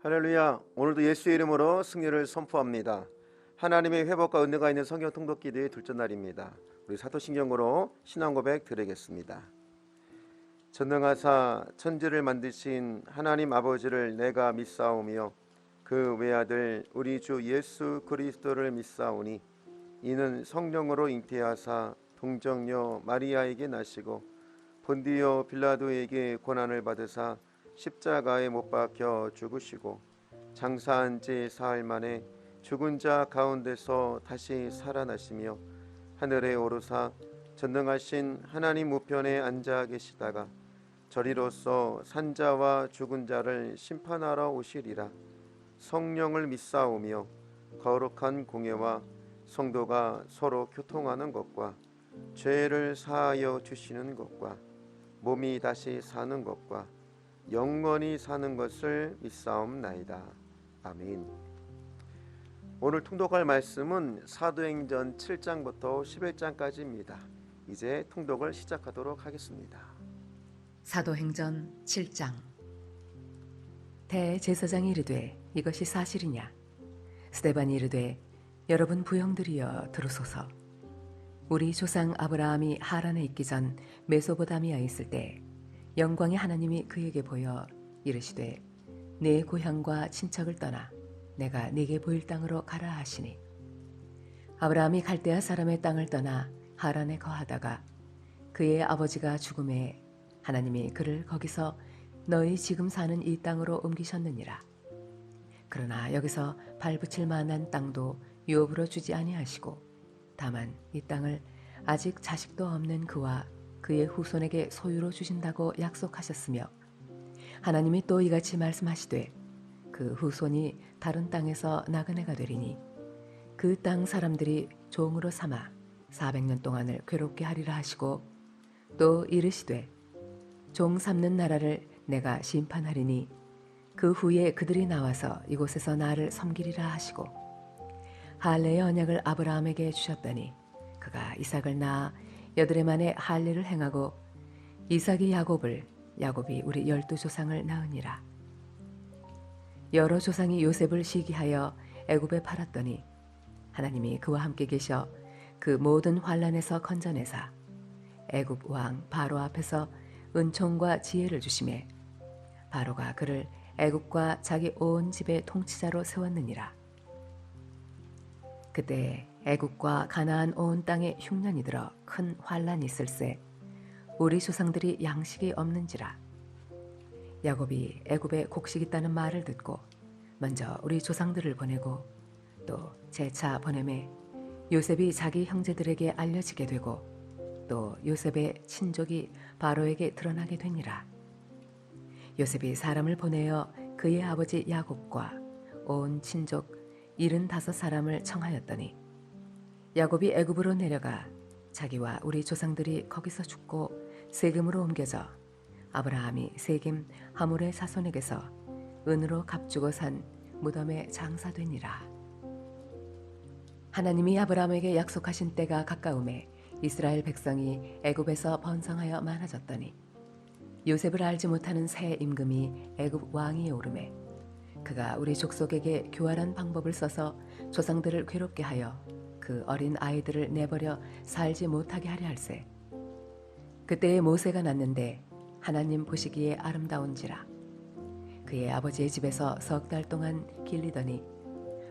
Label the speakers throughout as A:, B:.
A: 할렐루야. 오늘도 예수의 이름으로 승리를 선포합니다. 하나님의 회복과 은혜가 있는 성경 통독 기도의 둘째 날입니다. 우리 사도신경으로 신앙 고백 드리겠습니다. 전능하사 천지를 만드신 하나님 아버지를 내가 믿사오며 그 외아들 우리 주 예수 그리스도를 믿사오니 이는 성령으로 잉태하사 동정녀 마리아에게 나시고 본디오 빌라도에게 고난을 받으사 십자가에 못 박혀 죽으시고 장사한 지 사흘 만에 죽은 자 가운데서 다시 살아나시며 하늘에 오르사 전능하신 하나님 우편에 앉아 계시다가 저리로서 산자와 죽은 자를 심판하러 오시리라. 성령을 믿사오며 거룩한 공예와 성도가 서로 교통하는 것과 죄를 사하여 주시는 것과 몸이 다시 사는 것과 영원히 사는 것을 믿사옵나이다. 아멘. 오늘 통독할 말씀은 사도행전 7장부터 11장까지입니다. 이제 통독을 시작하도록 하겠습니다.
B: 사도행전 7장. 대제사장이 이르되 이것이 사실이냐? 스데반이 이르되 여러분 부형들이여 들으소서. 우리 조상 아브라함이 하란에 있기 전 메소보다미아에 있을 때 영광의 하나님이 그에게 보여 이르시되 내 고향과 친척을 떠나 내가 네게 보일 땅으로 가라 하시니 아브라함이 갈대아 사람의 땅을 떠나 하란에 거하다가 그의 아버지가 죽음에 하나님이 그를 거기서 너희 지금 사는 이 땅으로 옮기셨느니라. 그러나 여기서 발붙일 만한 땅도 유업으로 주지 아니하시고 다만 이 땅을 아직 자식도 없는 그와 그의 후손에게 소유로 주신다고 약속하셨으며 하나님이 또 이같이 말씀하시되 그 후손이 다른 땅에서 나그네가 되리니 그 땅 사람들이 종으로 삼아 400년 동안을 괴롭게 하리라 하시고 또 이르시되 종 삼는 나라를 내가 심판하리니 그 후에 그들이 나와서 이곳에서 나를 섬기리라 하시고 할례의 언약을 아브라함에게 주셨더니 그가 이삭을 낳아 여드레 만에 할례를 행하고 이삭이 야곱을 야곱이 우리 12조상을 낳으니라. 여러 조상이 요셉을 시기하여 애굽에 팔았더니 하나님이 그와 함께 계셔 그 모든 환난에서 건져내사 애굽 왕 바로 앞에서 은총과 지혜를 주시매 바로가 그를 애굽과 자기 온 집의 통치자로 세웠느니라. 그때 애굽과 가나안 온 땅에 흉년이 들어 큰 환난이 있을세 우리 조상들이 양식이 없는지라. 야곱이 애굽에 곡식 있다는 말을 듣고 먼저 우리 조상들을 보내고 또 재차 보내매 요셉이 자기 형제들에게 알려지게 되고 또 요셉의 친족이 바로에게 드러나게 되니라. 요셉이 사람을 보내어 그의 아버지 야곱과 온 친족 75사람을 청하였더니 야곱이 애굽으로 내려가 자기와 우리 조상들이 거기서 죽고 세겜으로 옮겨져 아브라함이 세겜 하몰의 자손에게서 은으로 값주고 산 무덤에 장사되니라. 하나님이 아브라함에게 약속하신 때가 가까우매 이스라엘 백성이 애굽에서 번성하여 많아졌더니 요셉을 알지 못하는 새 임금이 애굽 왕위에 오르매 그가 우리 족속에게 교활한 방법을 써서 조상들을 괴롭게 하여 그 어린 아이들을 내버려 살지 못하게 하려 할세. 그때에 모세가 났는데 하나님 보시기에 아름다운지라. 그의 아버지의 집에서 석 달 동안 길리더니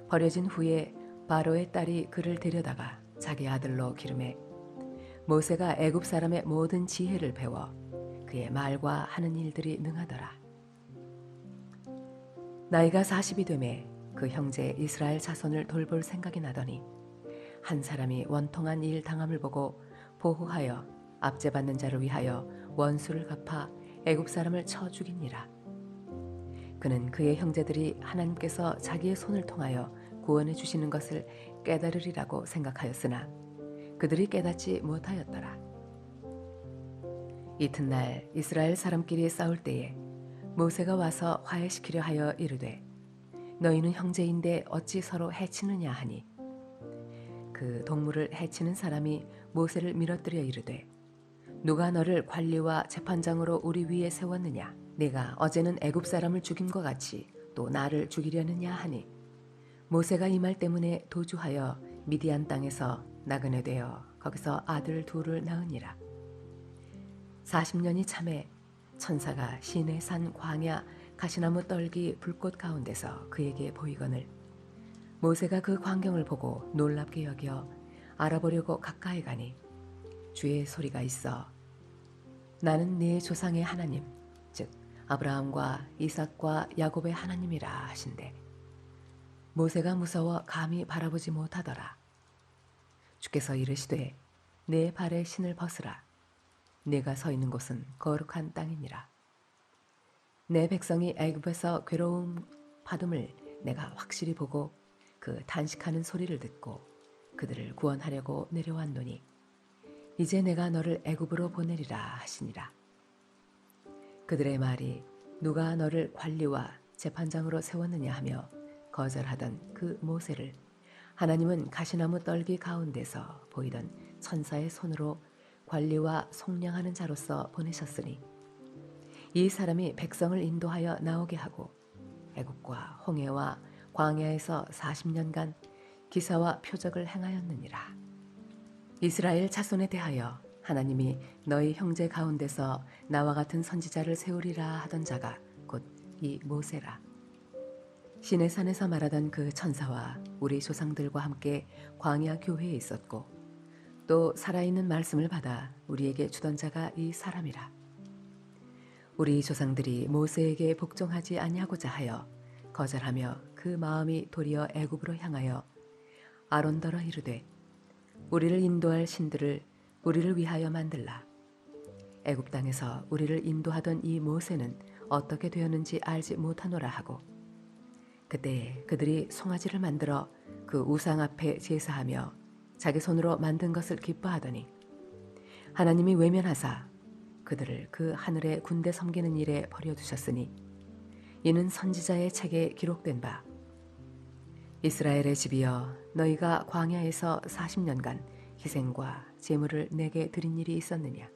B: 버려진 후에 바로의 딸이 그를 데려다가 자기 아들로 기르매 모세가 애굽 사람의 모든 지혜를 배워 그의 말과 하는 일들이 능하더라. 나이가 40이 되매 그 형제 이스라엘 자손을 돌볼 생각이 나더니 한 사람이 원통한 일 당함을 보고 보호하여 압제받는 자를 위하여 원수를 갚아 애굽 사람을 쳐 죽이니라. 그는 그의 형제들이 하나님께서 자기의 손을 통하여 구원해 주시는 것을 깨달으리라고 생각하였으나 그들이 깨닫지 못하였더라. 이튿날 이스라엘 사람끼리 싸울 때에 모세가 와서 화해시키려 하여 이르되 너희는 형제인데 어찌 서로 해치느냐 하니 그 동물을 해치는 사람이 모세를 밀어뜨려 이르되 누가 너를 관리와 재판장으로 우리 위에 세웠느냐? 네가 어제는 애굽 사람을 죽임과 같이 또 나를 죽이려느냐 하니 모세가 이 말 때문에 도주하여 미디안 땅에서 나그네 되어 거기서 아들 둘을 낳으니라. 40년이 참에 천사가 시내 산 광야 가시나무 떨기 불꽃 가운데서 그에게 보이거늘 모세가 그 광경을 보고 놀랍게 여겨 알아보려고 가까이 가니 주의 소리가 있어 나는 네 조상의 하나님 즉 아브라함과 이삭과 야곱의 하나님이라 하신대 모세가 무서워 감히 바라보지 못하더라. 주께서 이르시되 내 발에 신을 벗으라. 내가 서 있는 곳은 거룩한 땅이니라. 내 백성이 애굽에서 괴로움 받음을 내가 확실히 보고 그 탄식하는 소리를 듣고 그들을 구원하려고 내려왔노니 이제 내가 너를 애굽으로 보내리라 하시니라. 그들의 말이 누가 너를 관리와 재판장으로 세웠느냐 하며 거절하던 그 모세를 하나님은 가시나무 떨기 가운데서 보이던 천사의 손으로 관리와 속량하는 자로서 보내셨으니 이 사람이 백성을 인도하여 나오게 하고 애굽과 홍해와 광야에서 40년간 기사와 표적을 행하였느니라. 이스라엘 자손에 대하여 하나님이 너희 형제 가운데서 나와 같은 선지자를 세우리라 하던 자가 곧 이 모세라. 시내산에서 말하던 그 천사와 우리 조상들과 함께 광야 교회에 있었고 또 살아있는 말씀을 받아 우리에게 주던 자가 이 사람이라. 우리 조상들이 모세에게 복종하지 아니하고자 하여 거절하며 그 마음이 도리어 애굽으로 향하여 아론더러 이르되 우리를 인도할 신들을 우리를 위하여 만들라. 애굽 땅에서 우리를 인도하던 이 모세는 어떻게 되었는지 알지 못하노라 하고 그때 그들이 송아지를 만들어 그 우상 앞에 제사하며 자기 손으로 만든 것을 기뻐하더니 하나님이 외면하사 그들을 그 하늘의 군대 섬기는 일에 버려두셨으니 이는 선지자의 책에 기록된 바 이스라엘의 집이여 너희가 광야에서 40년간 희생과 제물을 내게 드린 일이 있었느냐.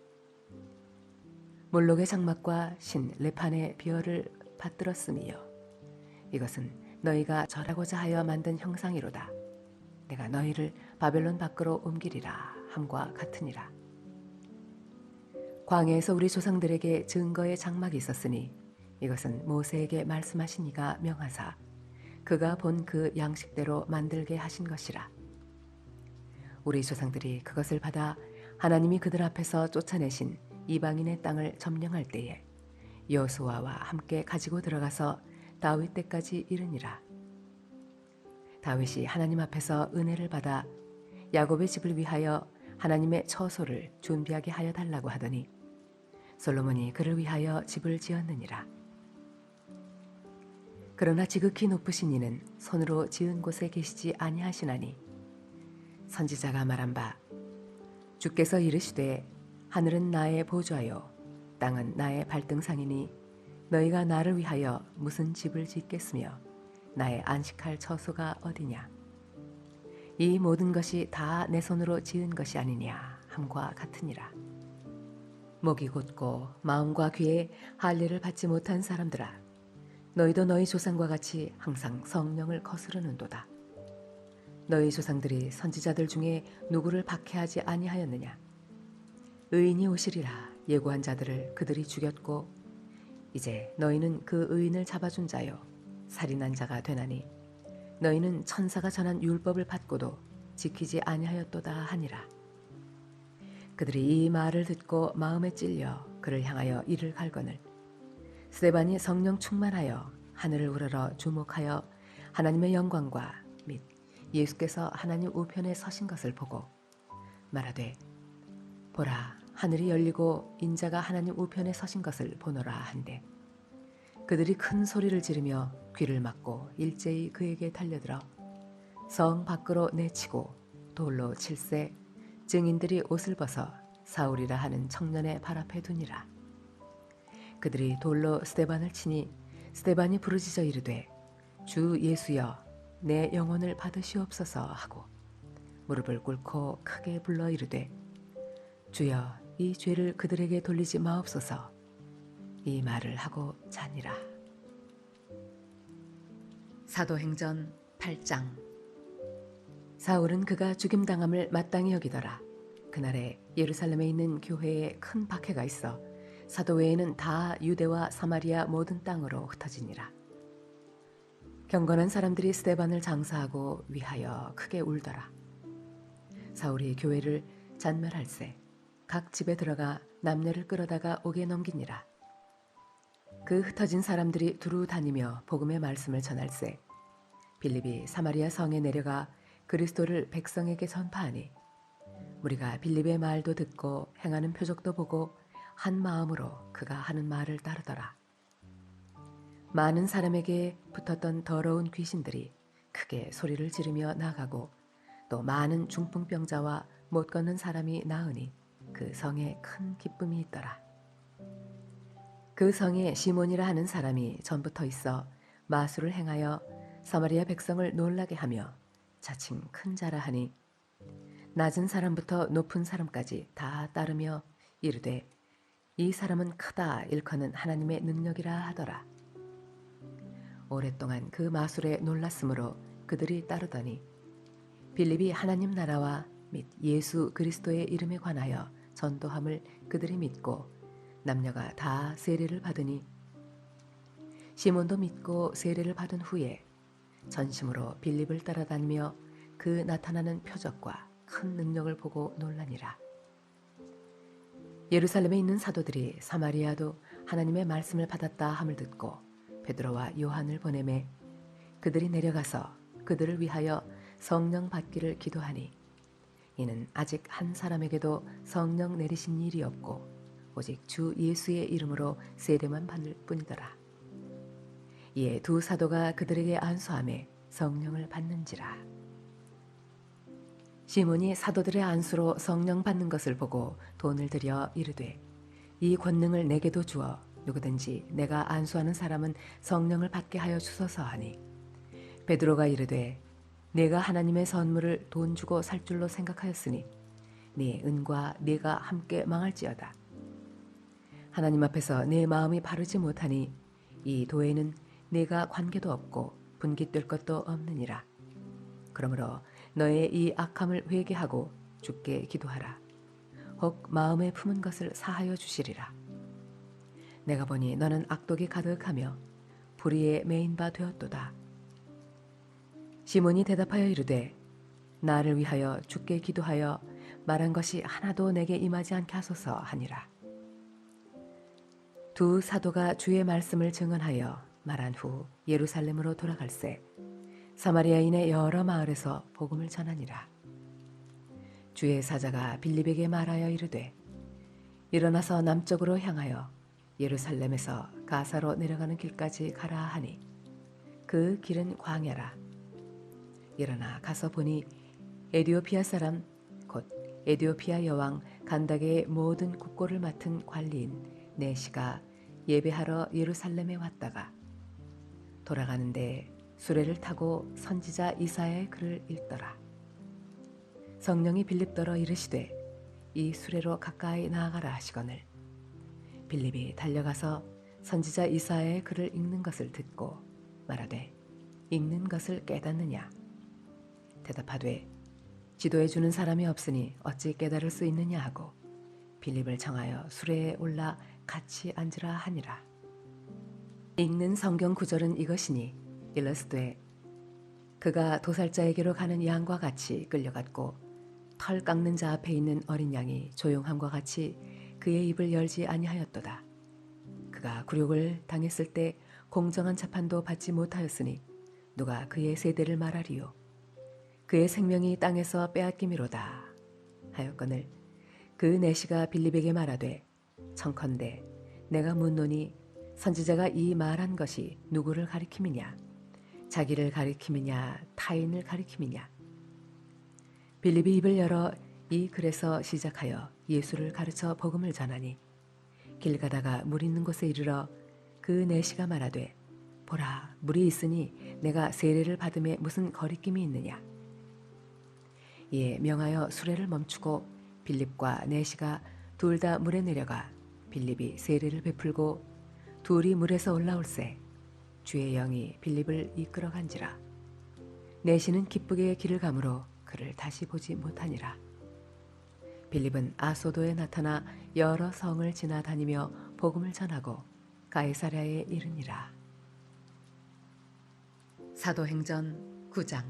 B: 몰록의 장막과 신 레판의 비어를 받들었음이요 이것은 너희가 절하고자 하여 만든 형상이로다. 내가 너희를 바벨론 밖으로 옮기리라 함과 같으니라. 광야에서 우리 조상들에게 증거의 장막이 있었으니 이것은 모세에게 말씀하신 이가 명하사 그가 본 그 양식대로 만들게 하신 것이라. 우리 조상들이 그것을 받아 하나님이 그들 앞에서 쫓아내신 이방인의 땅을 점령할 때에 여호수아와 함께 가지고 들어가서 다윗 때까지 이르니라. 다윗이 하나님 앞에서 은혜를 받아 야곱의 집을 위하여 하나님의 처소를 준비하게 하여 달라고 하더니 솔로몬이 그를 위하여 집을 지었느니라. 그러나 지극히 높으신 이는 손으로 지은 곳에 계시지 아니하시나니 선지자가 말한 바 주께서 이르시되 하늘은 나의 보좌요 땅은 나의 발등상이니 너희가 나를 위하여 무슨 집을 짓겠으며 나의 안식할 처소가 어디냐. 이 모든 것이 다 내 손으로 지은 것이 아니냐 함과 같으니라. 목이 곧고 마음과 귀에 할례를 받지 못한 사람들아 너희도 너희 조상과 같이 항상 성령을 거스르는도다. 너희 조상들이 선지자들 중에 누구를 박해하지 아니하였느냐. 의인이 오시리라 예고한 자들을 그들이 죽였고 이제 너희는 그 의인을 잡아준 자요 살인한 자가 되나니 너희는 천사가 전한 율법을 받고도 지키지 아니하였도다 하니라. 그들이 이 말을 듣고 마음에 찔려 그를 향하여 이를 갈거늘 스데반이 성령 충만하여 하늘을 우러러 주목하여 하나님의 영광과 및 예수께서 하나님 우편에 서신 것을 보고 말하되 보라 하늘이 열리고 인자가 하나님 우편에 서신 것을 보노라 한데 그들이 큰 소리를 지르며 귀를 막고 일제히 그에게 달려들어 성 밖으로 내치고 돌로 칠세 증인들이 옷을 벗어 사울이라 하는 청년의 발 앞에 두니라. 그들이 돌로 스데반을 치니 스데반이 부르짖어 이르되 주 예수여 내 영혼을 받으시옵소서 하고 무릎을 꿇고 크게 불러 이르되 주여 이 죄를 그들에게 돌리지 마옵소서. 이 말을 하고 자니라. 사도행전 8장. 사울은 그가 죽임당함을 마땅히 여기더라. 그날에 예루살렘에 있는 교회에 큰 박해가 있어 사도 외에는 다 유대와 사마리아 모든 땅으로 흩어지니라. 경건한 사람들이 스데반을 장사하고 위하여 크게 울더라. 사울이 교회를 잔멸할세 각 집에 들어가 남녀를 끌어다가 옥에 넘기니라. 그 흩어진 사람들이 두루 다니며 복음의 말씀을 전할세 빌립이 사마리아 성에 내려가 그리스도를 백성에게 전파하니 우리가 빌립의 말도 듣고 행하는 표적도 보고 한 마음으로 그가 하는 말을 따르더라. 많은 사람에게 붙었던 더러운 귀신들이 크게 소리를 지르며 나가고 또 많은 중풍병자와 못 걷는 사람이 나으니 그 성에 큰 기쁨이 있더라. 그 성에 시몬이라 하는 사람이 전부터 있어 마술을 행하여 사마리아 백성을 놀라게 하며 자칭 큰 자라 하니 낮은 사람부터 높은 사람까지 다 따르며 이르되 이 사람은 크다 일컫는 하나님의 능력이라 하더라. 오랫동안 그 마술에 놀랐으므로 그들이 따르더니 빌립이 하나님 나라와 및 예수 그리스도의 이름에 관하여 전도함을 그들이 믿고 남녀가 다 세례를 받으니 시몬도 믿고 세례를 받은 후에 전심으로 빌립을 따라다니며 그 나타나는 표적과 큰 능력을 보고 놀라니라. 예루살렘에 있는 사도들이 사마리아도 하나님의 말씀을 받았다 함을 듣고 베드로와 요한을 보내매 그들이 내려가서 그들을 위하여 성령 받기를 기도하니 이는 아직 한 사람에게도 성령 내리신 일이 없고 오직 주 예수의 이름으로 세례만 받을 뿐이더라. 이에 두 사도가 그들에게 안수하며 성령을 받는지라. 시몬이 사도들의 안수로 성령 받는 것을 보고 돈을 들여 이르되 이 권능을 내게도 주어 누구든지 내가 안수하는 사람은 성령을 받게 하여 주소서 하니 베드로가 이르되 내가 하나님의 선물을 돈 주고 살 줄로 생각하였으니 네 은과 네가 함께 망할지어다. 하나님 앞에서 내 마음이 바르지 못하니 이 도에는 내가 관계도 없고 분깃될 것도 없느니라. 그러므로 너의 이 악함을 회개하고 주께 기도하라. 혹 마음에 품은 것을 사하여 주시리라. 내가 보니 너는 악독이 가득하며 불의에 매인 바 되었도다. 시몬이 대답하여 이르되 나를 위하여 주께 기도하여 말한 것이 하나도 내게 임하지 않게 하소서 하니라. 두 사도가 주의 말씀을 증언하여 말한 후 예루살렘으로 돌아갈새 사마리아인의 여러 마을에서 복음을 전하니라. 주의 사자가 빌립에게 말하여 이르되 일어나서 남쪽으로 향하여 예루살렘에서 가사로 내려가는 길까지 가라 하니 그 길은 광야라. 일어나 가서 보니 에디오피아 사람 곧 에디오피아 여왕 간다게의 모든 국고를 맡은 관리인 네시가 예배하러 예루살렘에 왔다가 돌아가는데 수레를 타고 선지자 이사야의 글을 읽더라. 성령이 빌립더러 이르시되 이 수레로 가까이 나아가라 하시거늘 빌립이 달려가서 선지자 이사야의 글을 읽는 것을 듣고 말하되 읽는 것을 깨닫느냐 대답하되 지도해 주는 사람이 없으니 어찌 깨달을 수 있느냐 하고 빌립을 청하여 수레에 올라 같이 앉으라 하니라. 읽는 성경 구절은 이것이니 일러스되 그가 도살자에게로 가는 양과 같이 끌려갔고 털 깎는 자 앞에 있는 어린 양이 조용함과 같이 그의 입을 열지 아니하였도다. 그가 굴욕을 당했을 때 공정한 재판도 받지 못하였으니 누가 그의 세대를 말하리요. 그의 생명이 땅에서 빼앗김이로다 하였거늘 그 내시가 빌립에게 말하되 청컨대 내가 묻노니 선지자가 이 말한 것이 누구를 가리킴이냐 자기를 가리킴이냐 타인을 가리킴이냐. 빌립이 입을 열어 이 글에서 시작하여 예수를 가르쳐 복음을 전하니 길 가다가 물 있는 곳에 이르러 그 내시가 말하되 보라 물이 있으니 내가 세례를 받음에 무슨 거리낌이 있느냐. 이에 명하여 수레를 멈추고 빌립과 내시가 둘 다 물에 내려가 빌립이 세례를 베풀고 둘이 물에서 올라올세 주의 영이 빌립을 이끌어간지라. 내시는 기쁘게 길을 가므로 그를 다시 보지 못하니라. 빌립은 아소도에 나타나 여러 성을 지나다니며 복음을 전하고 가이사랴에 이르니라. 사도행전 9장.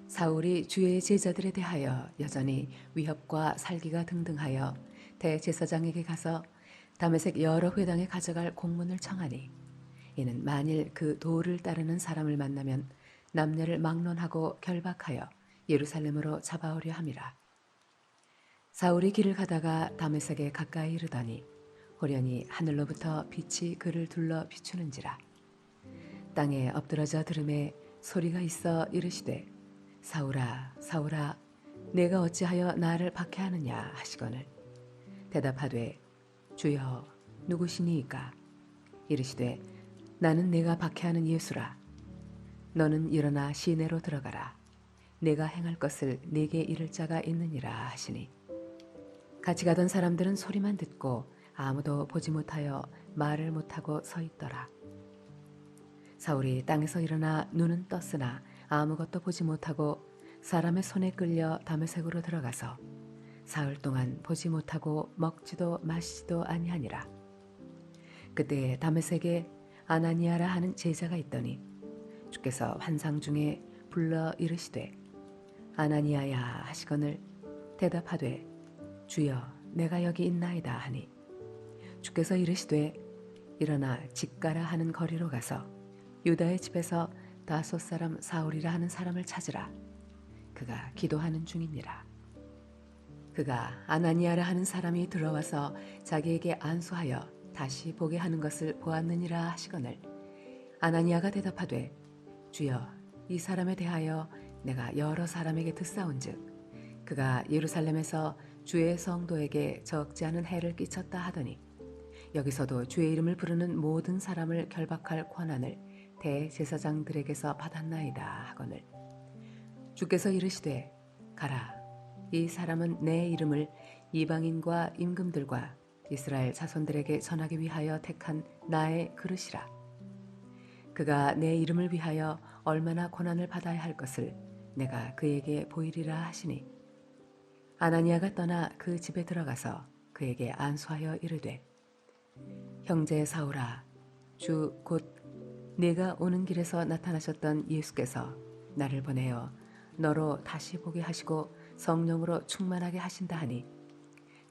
B: 사울이 주의 제자들에 대하여 여전히 위협과 살기가 등등하여 대제사장에게 가서 다메섹 여러 회당에 가져갈 공문을 청하니, 이는 만일 그 도를 따르는 사람을 만나면 남녀를 막론하고 결박하여 예루살렘으로 잡아오려 함이라. 사울이 길을 가다가 다메섹에 가까이 이르더니 호련히 하늘로부터 빛이 그를 둘러 비추는지라. 땅에 엎드러져 들음에 소리가 있어 이르시되, 사울아 사울아 내가 어찌하여 나를 박해하느냐 하시거늘. 대답하되, 주여 누구시니이까? 이르시되, 나는 내가 박해하는 예수라. 너는 일어나 시내로 들어가라. 내가 행할 것을 네게 이를 자가 있느니라 하시니, 같이 가던 사람들은 소리만 듣고 아무도 보지 못하여 말을 못하고 서 있더라. 사울이 땅에서 일어나 눈은 떴으나 아무것도 보지 못하고 사람의 손에 끌려 다메섹으로 들어가서 사흘 동안 보지 못하고 먹지도 마시지도 아니하니라. 그때 다메섹에 아나니아라 하는 제자가 있더니 주께서 환상 중에 불러 이르시되, 아나니아야 하시거늘. 대답하되, 주여 내가 여기 있나이다 하니, 주께서 이르시되, 일어나 집가라 하는 거리로 가서 유다의 집에서 다소 사람 사울이라 하는 사람을 찾으라. 그가 기도하는 중이니라. 그가 아나니아라 하는 사람이 들어와서 자기에게 안수하여 다시 보게 하는 것을 보았느니라 하시거늘. 아나니아가 대답하되, 주여 이 사람에 대하여 내가 여러 사람에게 듣사온즉 그가 예루살렘에서 주의 성도에게 적지 않은 해를 끼쳤다 하더니, 여기서도 주의 이름을 부르는 모든 사람을 결박할 권한을 대제사장들에게서 받았나이다 하거늘. 주께서 이르시되, 가라. 이 사람은 내 이름을 이방인과 임금들과 이스라엘 자손들에게 전하기 위하여 택한 나의 그릇이라. 그가 내 이름을 위하여 얼마나 고난을 받아야 할 것을 내가 그에게 보이리라 하시니, 아나니아가 떠나 그 집에 들어가서 그에게 안수하여 이르되, 형제 사울아, 주 곧 네가 오는 길에서 나타나셨던 예수께서 나를 보내어 너로 다시 보게 하시고 성령으로 충만하게 하신다 하니,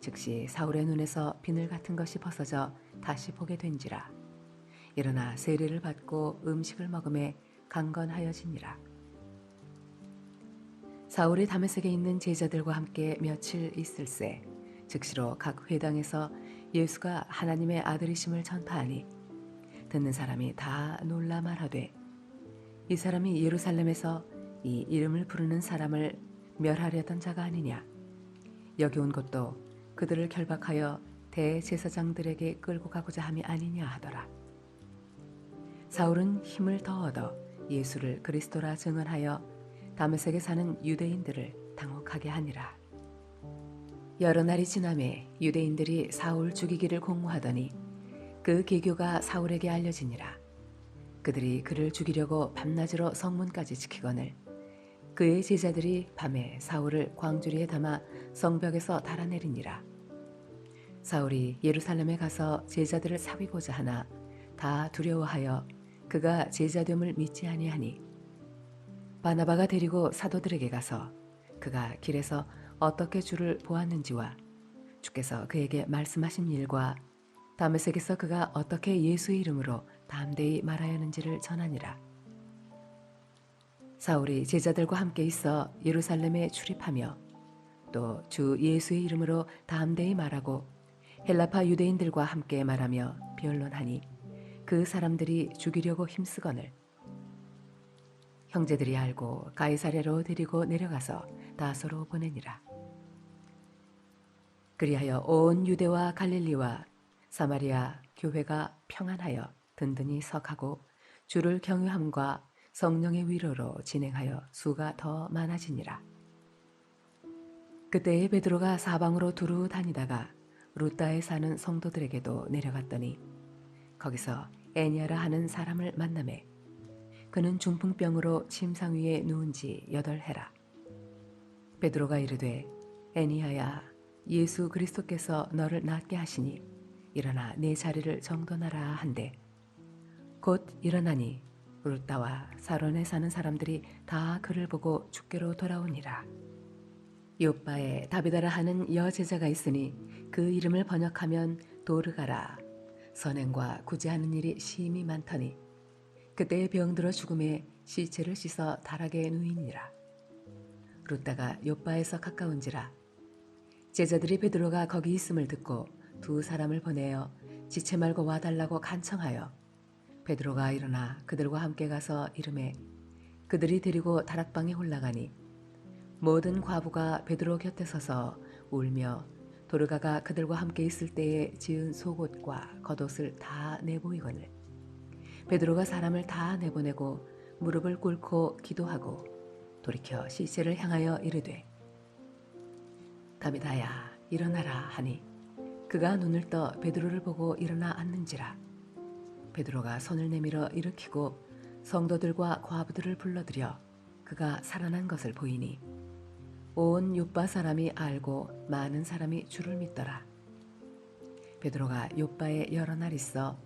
B: 즉시 사울의 눈에서 비늘 같은 것이 벗어져 다시 보게 된지라. 일어나 세례를 받고 음식을 먹음에 강건하여지니라. 사울이 다메섹에 있는 제자들과 함께 며칠 있을새 즉시로 각 회당에서 예수가 하나님의 아들이심을 전파하니, 듣는 사람이 다 놀라 말하되, 이 사람이 예루살렘에서 이 이름을 부르는 사람을 멸하려던 자가 아니냐. 여기 온 것도 그들을 결박하여 대제사장들에게 끌고 가고자 함이 아니냐 하더라. 사울은 힘을 더 얻어 예수를 그리스도라 증언하여 다메섹에 사는 유대인들을 당혹하게 하니라. 여러 날이 지나매 유대인들이 사울 죽이기를 공모하더니 그 계교가 사울에게 알려지니라. 그들이 그를 죽이려고 밤낮으로 성문까지 지키거늘 그의 제자들이 밤에 사울을 광주리에 담아 성벽에서 달아내리니라. 사울이 예루살렘에 가서 제자들을 사귀고자 하나 다 두려워하여 그가 제자됨을 믿지 아니하니, 바나바가 데리고 사도들에게 가서 그가 길에서 어떻게 주를 보았는지와 주께서 그에게 말씀하신 일과 다메섹에서 그가 어떻게 예수의 이름으로 담대히 말하였는지를 전하니라. 사울이 제자들과 함께 있어 예루살렘에 출입하며 또 주 예수의 이름으로 담대히 말하고 헬라파 유대인들과 함께 말하며 변론하니, 그 사람들이 죽이려고 힘쓰거늘 형제들이 알고 가이사랴로 데리고 내려가서 다소로 보내니라. 그리하여 온 유대와 갈릴리와 사마리아 교회가 평안하여 든든히 석하고 주를 경외함과 성령의 위로로 진행하여 수가 더 많아지니라. 그때에 베드로가 사방으로 두루 다니다가 루다에 사는 성도들에게도 내려갔더니 거기서 애니아라 하는 사람을 만나매 그는 중풍병으로 침상 위에 누운 지 8해라. 베드로가 이르되 애니아야 예수 그리스도께서 너를 낫게 하시니 일어나 내 자리를 정돈하라 한데 곧 일어나니 루다와 사론에 사는 사람들이 다 그를 보고 주께로 돌아오니라. 요빠에 다비다라 하는 여제자가 있으니 그 이름을 번역하면 도르가라. 선행과 구제하는 일이 심히 많더니 그때에 병들어 죽음에 시체를 씻어 다락에 누이니라. 루다가 요빠에서 가까운지라. 제자들이 베드로가 거기 있음을 듣고 2 사람을 보내어 지체 말고 와달라고 간청하여 베드로가 일어나 그들과 함께 가서 이르매 그들이 데리고 다락방에 올라가니 모든 과부가 베드로 곁에 서서 울며 도르가가 그들과 함께 있을 때에 지은 속옷과 겉옷을 다 내보이거늘 베드로가 사람을 다 내보내고 무릎을 꿇고 기도하고 돌이켜 시체를 향하여 이르되 다비다야 일어나라 하니 그가 눈을 떠 베드로를 보고 일어나 앉는지라. 베드로가 손을 내밀어 일으키고 성도들과 과부들을 불러들여 그가 살아난 것을 보이니 온 요빠 사람이 알고 많은 사람이 주를 믿더라. 베드로가 요빠에 여러 날 있어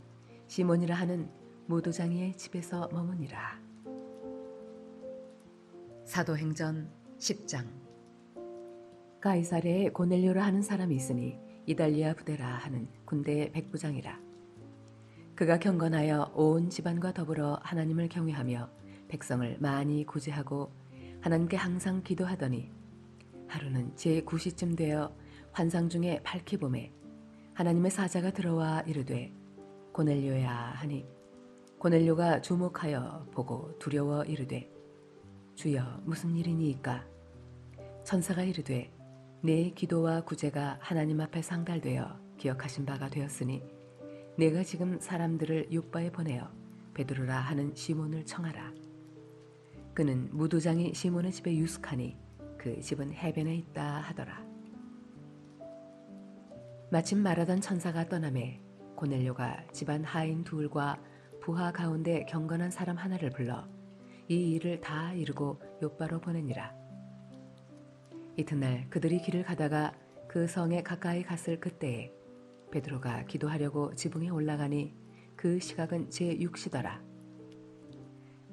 B: 시몬이라 하는 무도장이의 집에서 머무니라. 사도행전 10장. 가이사랴에 고넬료라 하는 사람이 있으니 이달리아 부대라 하는 군대의 백부장이라. 그가 경건하여 온 집안과 더불어 하나님을 경외하며 백성을 많이 구제하고 하나님께 항상 기도하더니 하루는 제9시쯤 되어 환상 중에 밝히 보매 하나님의 사자가 들어와 이르되 고넬료야 하니 고넬료가 주목하여 보고 두려워 이르되 주여 무슨 일이니이까. 천사가 이르되 내 기도와 구제가 하나님 앞에 상달되어 기억하신 바가 되었으니 내가 지금 사람들을 요빠에 보내어 베드로라 하는 시몬을 청하라. 그는 무도장이 시몬의 집에 유숙하니 그 집은 해변에 있다 하더라. 마침 말하던 천사가 떠나매 고넬료가 집안 하인 둘과 부하 가운데 경건한 사람 하나를 불러 이 일을 다 이루고 요빠로 보내니라. 이튿날 그들이 길을 가다가 그 성에 가까이 갔을 그때에 베드로가 기도하려고 지붕에 올라가니 그 시각은 제6시더라.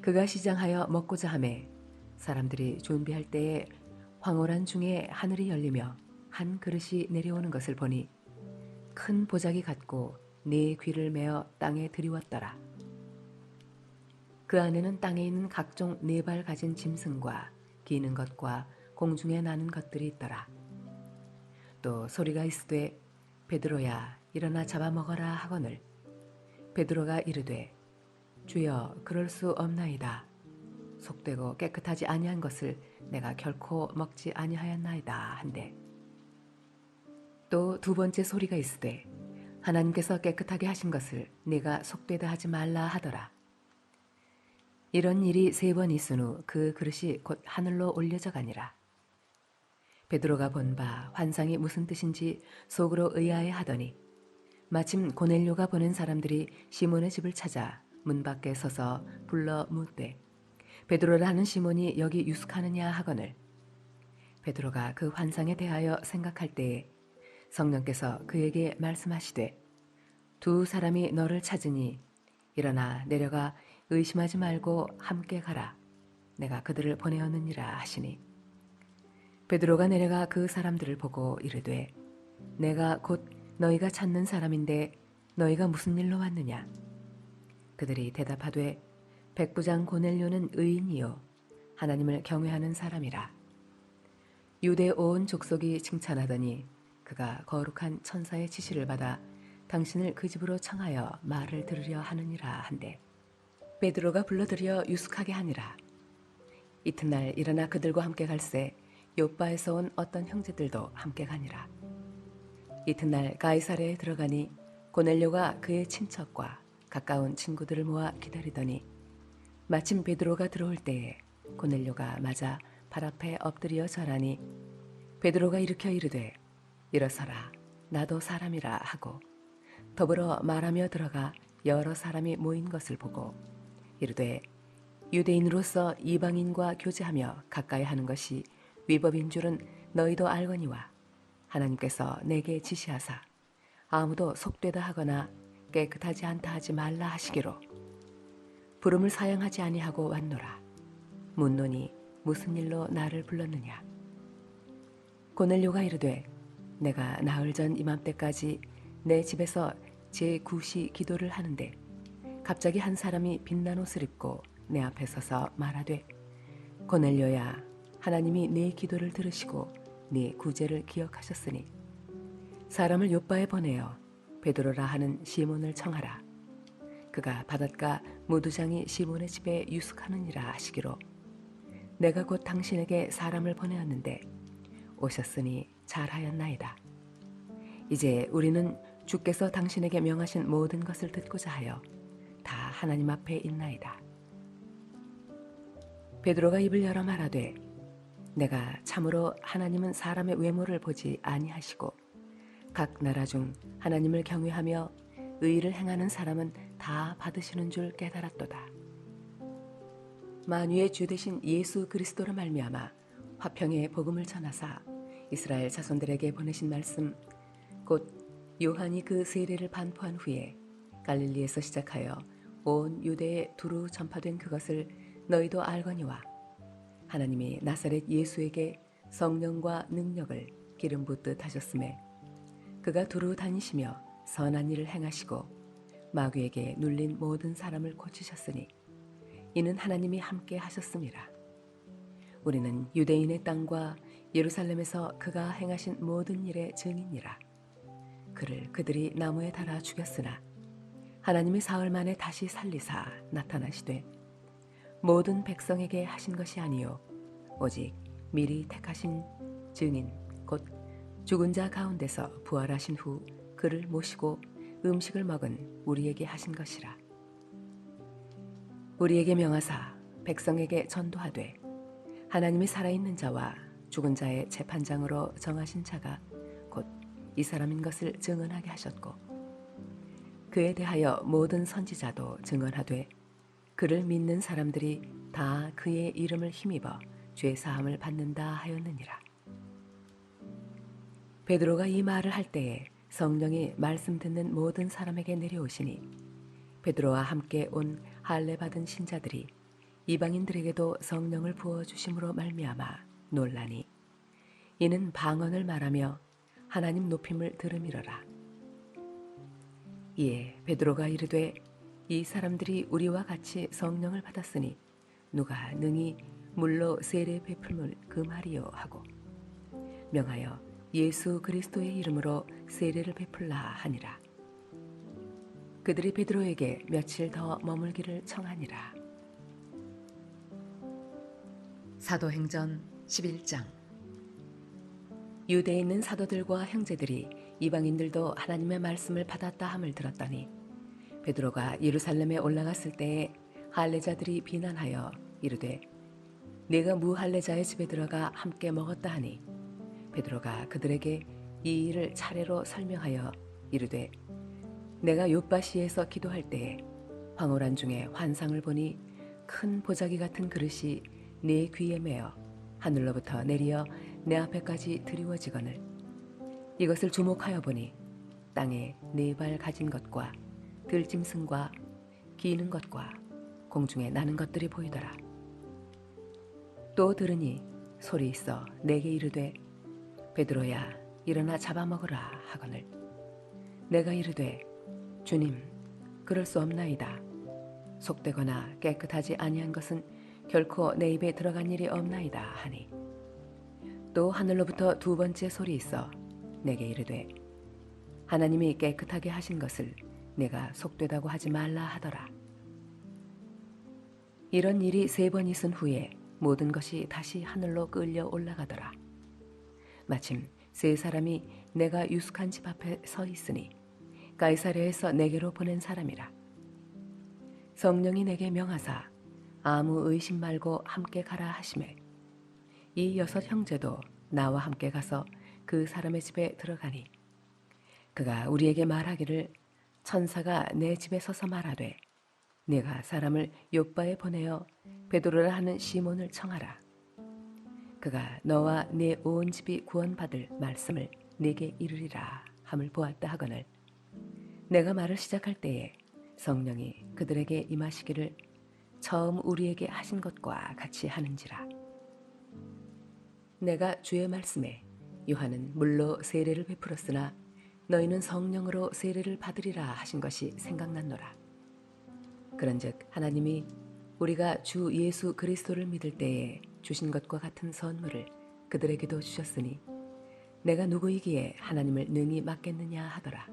B: 그가 시장하여 먹고자 하매 사람들이 준비할 때에 황홀한 중에 하늘이 열리며 한 그릇이 내려오는 것을 보니 큰 보자기 같고 4귀를 메어 땅에 들이웠더라. 그 안에는 땅에 있는 각종 4발 가진 짐승과 기는 것과 공중에 나는 것들이 있더라. 또 소리가 있으되 베드로야 일어나 잡아먹어라 하거늘 베드로가 이르되 주여 그럴 수 없나이다. 속되고 깨끗하지 아니한 것을 내가 결코 먹지 아니하였나이다 한데 또 2번째 소리가 있으되 하나님께서 깨끗하게 하신 것을 네가 속되다 하지 말라 하더라. 이런 일이 3번 있은 후 그 그릇이 곧 하늘로 올려져 가니라. 베드로가 본 바 환상이 무슨 뜻인지 속으로 의아해 하더니 마침 고넬료가 보낸 사람들이 시몬의 집을 찾아 문 밖에 서서 불러 묻되 베드로라 하는 시몬이 여기 유숙하느냐 하거늘 베드로가 그 환상에 대하여 생각할 때에 성령께서 그에게 말씀하시되 2 사람이 너를 찾으니 일어나 내려가 의심하지 말고 함께 가라. 내가 그들을 보내었느니라 하시니 베드로가 내려가 그 사람들을 보고 이르되 내가 곧 너희가 찾는 사람인데 너희가 무슨 일로 왔느냐. 그들이 대답하되 백부장 고넬료는 의인이요 하나님을 경외하는 사람이라. 유대 온 족속이 칭찬하더니 그가 거룩한 천사의 지시를 받아 당신을 그 집으로 청하여 말을 들으려 하느니라 한데 베드로가 불러들여 유숙하게 하니라. 이튿날 일어나 그들과 함께 갈새 요빠에서 온 어떤 형제들도 함께 가니라. 이튿날 가이사랴에 들어가니 고넬료가 그의 친척과 가까운 친구들을 모아 기다리더니 마침 베드로가 들어올 때에 고넬료가 맞아 발 앞에 엎드려 절하니 베드로가 일으켜 이르되 일어서라 나도 사람이라 하고 더불어 말하며 들어가 여러 사람이 모인 것을 보고 이르되 유대인으로서 이방인과 교제하며 가까이 하는 것이 위법인 줄은 너희도 알거니와 하나님께서 내게 지시하사 아무도 속되다 하거나 깨끗하지 않다 하지 말라 하시기로 부름을 사양하지 아니하고 왔노라. 묻노니 무슨 일로 나를 불렀느냐. 고넬료가 이르되 내가 나흘 전 이맘때까지 내 집에서 제9시 기도를 하는데 갑자기 한 사람이 빛난 옷을 입고 내 앞에 서서 말하되 고넬료야, 하나님이 네 기도를 들으시고 네 구제를 기억하셨으니 사람을 요바에 보내어 베드로라 하는 시몬을 청하라. 그가 바닷가 무두장이 시몬의 집에 유숙하느니라 하시기로 내가 곧 당신에게 사람을 보내었는데 오셨으니 잘하였나이다. 이제 우리는 주께서 당신에게 명하신 모든 것을 듣고자 하여 다 하나님 앞에 있나이다. 베드로가 입을 열어 말하되 내가 참으로 하나님은 사람의 외모를 보지 아니하시고 각 나라 중 하나님을 경외하며 의를 행하는 사람은 다 받으시는 줄 깨달았도다. 만유의 주 되신 예수 그리스도로 말미암아 화평의 복음을 전하사 이스라엘 자손들에게 보내신 말씀 곧 요한이 그 세례를 반포한 후에 갈릴리에서 시작하여 온 유대에 두루 전파된 그것을 너희도 알거니와 하나님이 나사렛 예수에게 성령과 능력을 기름 붓듯 하셨음에 그가 두루 다니시며 선한 일을 행하시고 마귀에게 눌린 모든 사람을 고치셨으니 이는 하나님이 함께 하셨음이라. 우리는 유대인의 땅과 예루살렘에서 그가 행하신 모든 일의 증인이라. 그를 그들이 나무에 달아 죽였으나 하나님이 사흘 만에 다시 살리사 나타나시되 모든 백성에게 하신 것이 아니요 오직 미리 택하신 증인 곧 죽은 자 가운데서 부활하신 후 그를 모시고 음식을 먹은 우리에게 하신 것이라. 우리에게 명하사 백성에게 전도하되 하나님이 살아있는 자와 죽은 자의 재판장으로 정하신 자가 곧 이 사람인 것을 증언하게 하셨고 그에 대하여 모든 선지자도 증언하되 그를 믿는 사람들이 다 그의 이름을 힘입어 죄 사함을 받는다 하였느니라. 베드로가 이 말을 할 때에 성령이 말씀 듣는 모든 사람에게 내려오시니 베드로와 함께 온 할례 받은 신자들이 이방인들에게도 성령을 부어 주심으로 말미암아 놀라니 이는 방언을 말하며 하나님 높임을 들음이러라. 이에 베드로가 이르되 이 사람들이 우리와 같이 성령을 받았으니 누가 능히 물로 세례 베풀물 그 말이요 하고 명하여 예수 그리스도의 이름으로 세례를 베풀라 하니라. 그들이 베드로에게 며칠 더 머물기를 청하니라. 사도행전 11장. 유대에 있는 사도들과 형제들이 이방인들도 하나님의 말씀을 받았다 함을 들었더니 베드로가 예루살렘에 올라갔을 때에 할례자들이 비난하여 이르되 네가 무할례자의 집에 들어가 함께 먹었다 하니 베드로가 그들에게 이 일을 차례로 설명하여 이르되 내가 요바시에서 기도할 때에 황홀한 중에 환상을 보니 큰 보자기 같은 그릇이 네 귀에 매어 하늘로부터 내리어 내 앞에까지 드리워지거늘 이것을 주목하여 보니 땅에 네 발 가진 것과 들짐승과 기는 것과 공중에 나는 것들이 보이더라. 또 들으니 소리 있어 내게 이르되 베드로야 일어나 잡아먹으라 하거늘 내가 이르되 주님 그럴 수 없나이다. 속되거나 깨끗하지 아니한 것은 결코 내 입에 들어간 일이 없나이다 하니 또 하늘로부터 두 번째 소리 있어 내게 이르되 하나님이 깨끗하게 하신 것을 내가 속되다고 하지 말라 하더라. 이런 일이 3번 있은 후에 모든 것이 다시 하늘로 끌려 올라가더라. 마침 3사람이 내가 유숙한 집 앞에 서 있으니 가이사랴에서 내게로 보낸 사람이라. 성령이 내게 명하사 아무 의심 말고 함께 가라 하시매 이 6 형제도 나와 함께 가서 그 사람의 집에 들어가니 그가 우리에게 말하기를 천사가 내 집에 서서 말하되 내가 사람을 요바에 보내어 베드로라 하는 시몬을 청하라. 그가 너와 네 온 집이 구원받을 말씀을 네게 이르리라 함을 보았다 하거늘 내가 말을 시작할 때에 성령이 그들에게 임하시기를 처음 우리에게 하신 것과 같이 하는지라. 내가 주의 말씀에 요한은 물로 세례를 베풀었으나 너희는 성령으로 세례를 받으리라 하신 것이 생각났노라. 그런즉 하나님이 우리가 주 예수 그리스도를 믿을 때에 주신 것과 같은 선물을 그들에게도 주셨으니 내가 누구이기에 하나님을 능히 맡겠느냐 하더라.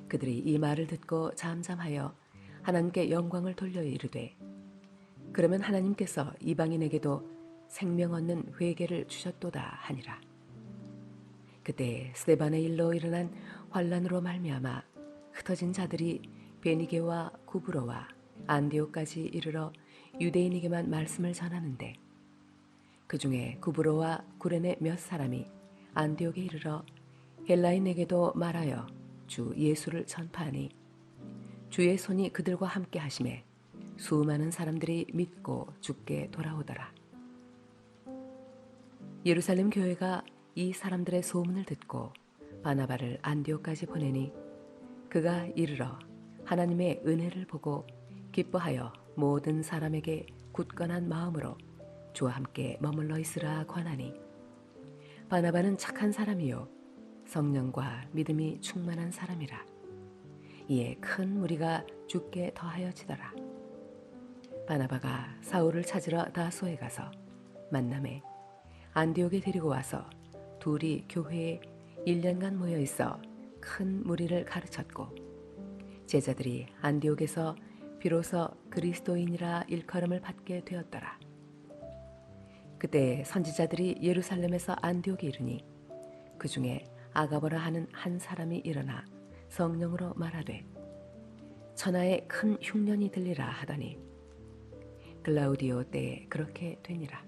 B: 그들이 이 말을 듣고 잠잠하여 하나님께 영광을 돌려 이르되 그러면 하나님께서 이방인에게도 생명 얻는 회개를 주셨도다 하니라. 그때 스데반의 일로 일어난 환란으로 말미암아 흩어진 자들이 베니게와 구브로와 안디옥까지 이르러 유대인에게만 말씀을 전하는데 그 중에 구브로와 구레네 몇 사람이 안디옥에 이르러 헬라인에게도 말하여 주 예수를 전파하니 주의 손이 그들과 함께 하심에 수많은 사람들이 믿고 주께 돌아오더라. 예루살렘 교회가 이 사람들의 소문을 듣고 바나바를 안디옥까지 보내니 그가 이르러 하나님의 은혜를 보고 기뻐하여 모든 사람에게 굳건한 마음으로 주와 함께 머물러 있으라 권하니 바나바는 착한 사람이요 성령과 믿음이 충만한 사람이라. 이에 큰 무리가 주께 더하여지더라. 바나바가 사울을 찾으러 다소에 가서 만남에 안디옥에 데리고 와서 둘이 교회에 1년간 모여 있어 큰 무리를 가르쳤고 제자들이 안디옥에서 비로소 그리스도인이라 일컬음을 받게 되었더라. 그때 선지자들이 예루살렘에서 안디옥에 이르니 그 중에 아가보라 하는 한 사람이 일어나 성령으로 말하되 천하에 큰 흉년이 들리라 하더니 글라우디오 때에 그렇게 되니라.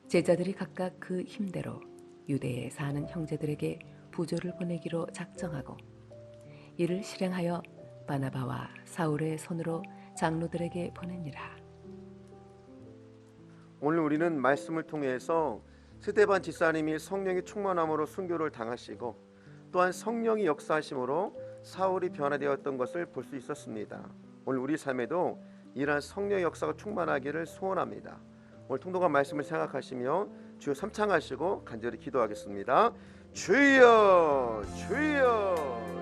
B: 제자들이 각각 그 힘대로 유대에 사는 형제들에게 부조를 보내기로 작정하고 이를 실행하여 바나바와 사울의 손으로 장로들에게 보내니라.
A: 오늘 우리는 말씀을 통해서 스데반 집사님이 성령의 충만함으로 순교를 당하시고 또한 성령이 역사하심으로 사울이 변화되었던 것을 볼 수 있었습니다. 오늘 우리 삶에도 이러한 성령의 역사가 충만하기를 소원합니다. 오늘 통독한 말씀을 생각하시며 주여 삼창하시고 간절히 기도하겠습니다. 주여 주여